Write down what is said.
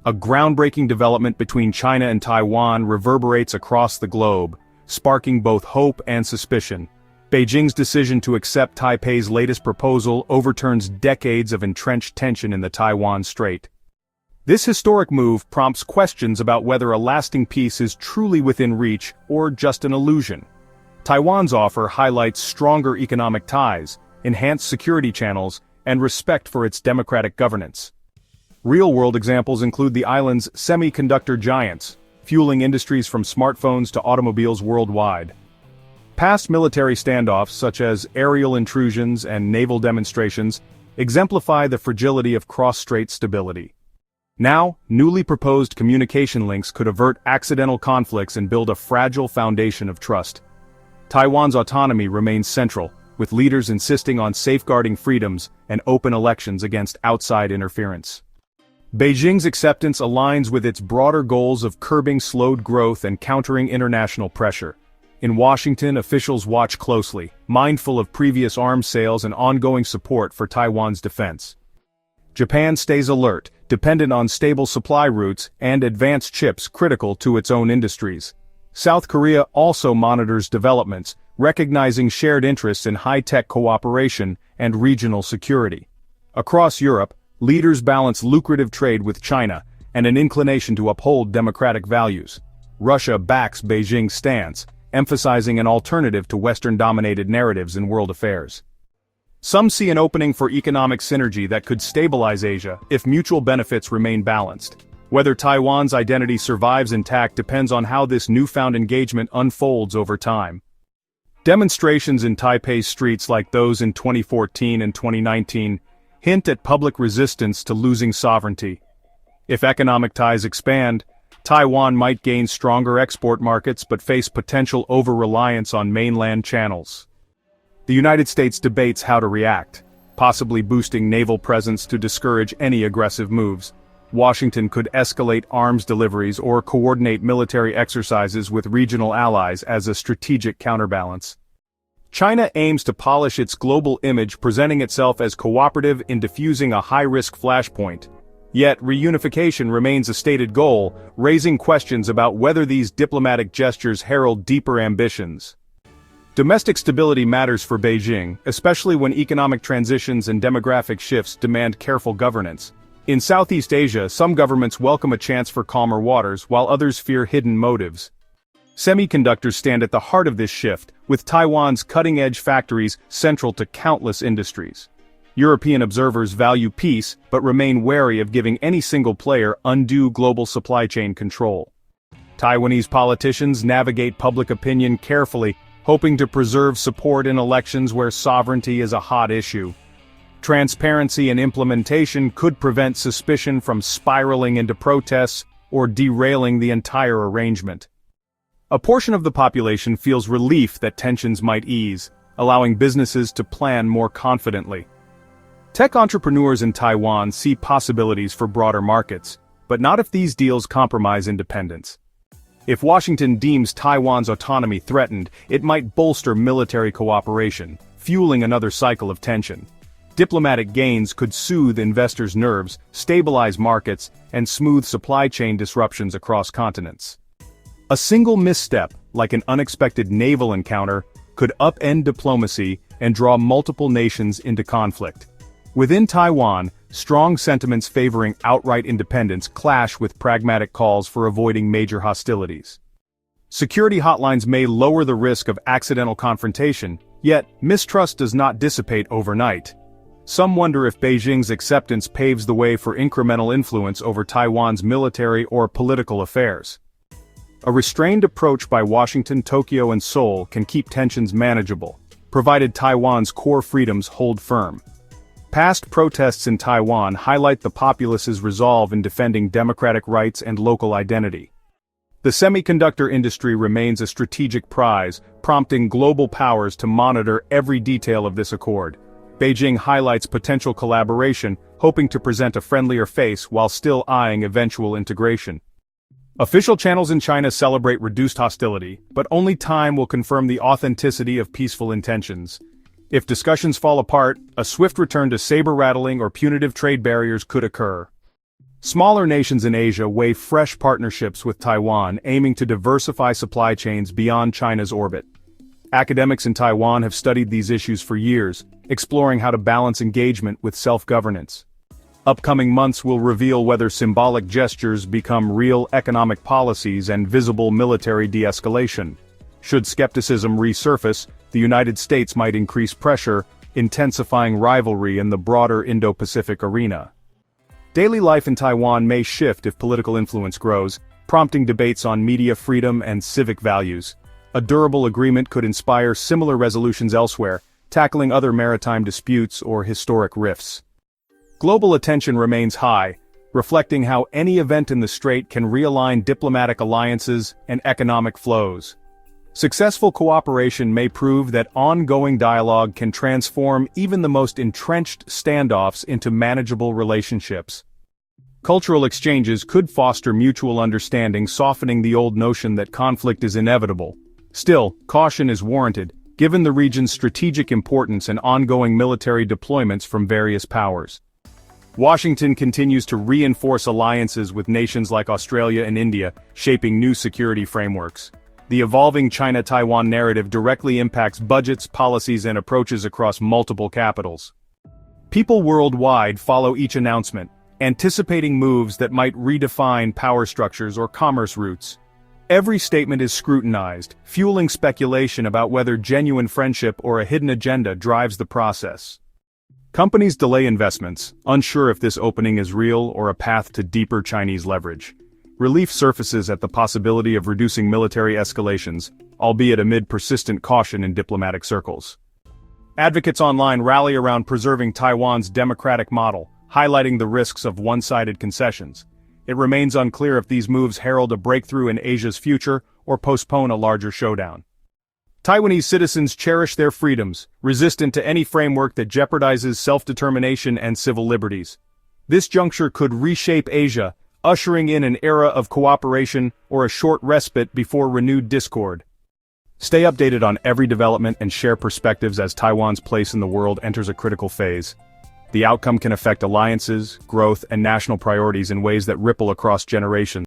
A groundbreaking development between China and Taiwan reverberates across the globe, sparking both hope and suspicion. Beijing's decision to accept Taipei's latest proposal overturns decades of entrenched tension in the Taiwan Strait. This historic move prompts questions about whether a lasting peace is truly within reach or just an illusion. Taiwan's offer highlights stronger economic ties, enhanced security channels, and respect for its democratic governance. Real-world examples include the island's semiconductor giants, fueling industries from smartphones to automobiles worldwide. Past military standoffs such as aerial intrusions and naval demonstrations exemplify the fragility of cross-strait stability. Now, newly proposed communication links could avert accidental conflicts and build a fragile foundation of trust. Taiwan's autonomy remains central, with leaders insisting on safeguarding freedoms and open elections against outside interference. Beijing's acceptance aligns with its broader goals of curbing slowed growth and countering international pressure. In Washington, officials watch closely, mindful of previous arms sales and ongoing support for Taiwan's defense. Japan stays alert, dependent on stable supply routes and advanced chips critical to its own industries. South Korea also monitors developments, recognizing shared interests in high-tech cooperation and regional security. Across Europe, leaders balance lucrative trade with China and an inclination to uphold democratic values. Russia backs Beijing's stance, emphasizing an alternative to Western-dominated narratives in world affairs. Some see an opening for economic synergy that could stabilize Asia if mutual benefits remain balanced. Whether Taiwan's identity survives intact depends on how this newfound engagement unfolds over time. Demonstrations in Taipei's streets like those in 2014 and 2019 hint at public resistance to losing sovereignty. If economic ties expand, Taiwan might gain stronger export markets but face potential over-reliance on mainland channels. The United States debates how to react, possibly boosting naval presence to discourage any aggressive moves. Washington could escalate arms deliveries or coordinate military exercises with regional allies as a strategic counterbalance. China aims to polish its global image, presenting itself as cooperative in defusing a high-risk flashpoint. Yet reunification remains a stated goal, raising questions about whether these diplomatic gestures herald deeper ambitions. Domestic stability matters for Beijing, especially when economic transitions and demographic shifts demand careful governance. In Southeast Asia, some governments welcome a chance for calmer waters, while others fear hidden motives. Semiconductors stand at the heart of this shift, with Taiwan's cutting-edge factories central to countless industries. European observers value peace, but remain wary of giving any single player undue global supply chain control. Taiwanese politicians navigate public opinion carefully, hoping to preserve support in elections where sovereignty is a hot issue. Transparency and implementation could prevent suspicion from spiraling into protests or derailing the entire arrangement. A portion of the population feels relief that tensions might ease, allowing businesses to plan more confidently. Tech entrepreneurs in Taiwan see possibilities for broader markets, but not if these deals compromise independence. If Washington deems Taiwan's autonomy threatened, it might bolster military cooperation, fueling another cycle of tension. Diplomatic gains could soothe investors' nerves, stabilize markets, and smooth supply chain disruptions across continents. A single misstep, like an unexpected naval encounter, could upend diplomacy and draw multiple nations into conflict. Within Taiwan, strong sentiments favoring outright independence clash with pragmatic calls for avoiding major hostilities. Security hotlines may lower the risk of accidental confrontation, yet mistrust does not dissipate overnight. Some wonder if Beijing's acceptance paves the way for incremental influence over Taiwan's military or political affairs. A restrained approach by Washington, Tokyo, and Seoul can keep tensions manageable, provided Taiwan's core freedoms hold firm. Past protests in Taiwan highlight the populace's resolve in defending democratic rights and local identity. The semiconductor industry remains a strategic prize, prompting global powers to monitor every detail of this accord. Beijing highlights potential collaboration, hoping to present a friendlier face while still eyeing eventual integration. Official channels in China celebrate reduced hostility, but only time will confirm the authenticity of peaceful intentions. If discussions fall apart, a swift return to saber-rattling or punitive trade barriers could occur. Smaller nations in Asia weigh fresh partnerships with Taiwan, aiming to diversify supply chains beyond China's orbit. Academics in Taiwan have studied these issues for years, exploring how to balance engagement with self-governance. Upcoming months will reveal whether symbolic gestures become real economic policies and visible military de-escalation. Should skepticism resurface, the United States might increase pressure, intensifying rivalry in the broader Indo-Pacific arena. Daily life in Taiwan may shift if political influence grows, prompting debates on media freedom and civic values. A durable agreement could inspire similar resolutions elsewhere, tackling other maritime disputes or historic rifts. Global attention remains high, reflecting how any event in the Strait can realign diplomatic alliances and economic flows. Successful cooperation may prove that ongoing dialogue can transform even the most entrenched standoffs into manageable relationships. Cultural exchanges could foster mutual understanding, softening the old notion that conflict is inevitable. Still, caution is warranted, given the region's strategic importance and ongoing military deployments from various powers. Washington continues to reinforce alliances with nations like Australia and India, shaping new security frameworks. The evolving China-Taiwan narrative directly impacts budgets, policies, and approaches across multiple capitals. People worldwide follow each announcement, anticipating moves that might redefine power structures or commerce routes. Every statement is scrutinized, fueling speculation about whether genuine friendship or a hidden agenda drives the process. Companies delay investments, unsure if this opening is real or a path to deeper Chinese leverage. Relief surfaces at the possibility of reducing military escalations, albeit amid persistent caution in diplomatic circles. Advocates online rally around preserving Taiwan's democratic model, highlighting the risks of one-sided concessions. It remains unclear if these moves herald a breakthrough in Asia's future or postpone a larger showdown. Taiwanese citizens cherish their freedoms, resistant to any framework that jeopardizes self-determination and civil liberties. This juncture could reshape Asia, ushering in an era of cooperation or a short respite before renewed discord. Stay updated on every development and share perspectives as Taiwan's place in the world enters a critical phase. The outcome can affect alliances, growth, and national priorities in ways that ripple across generations.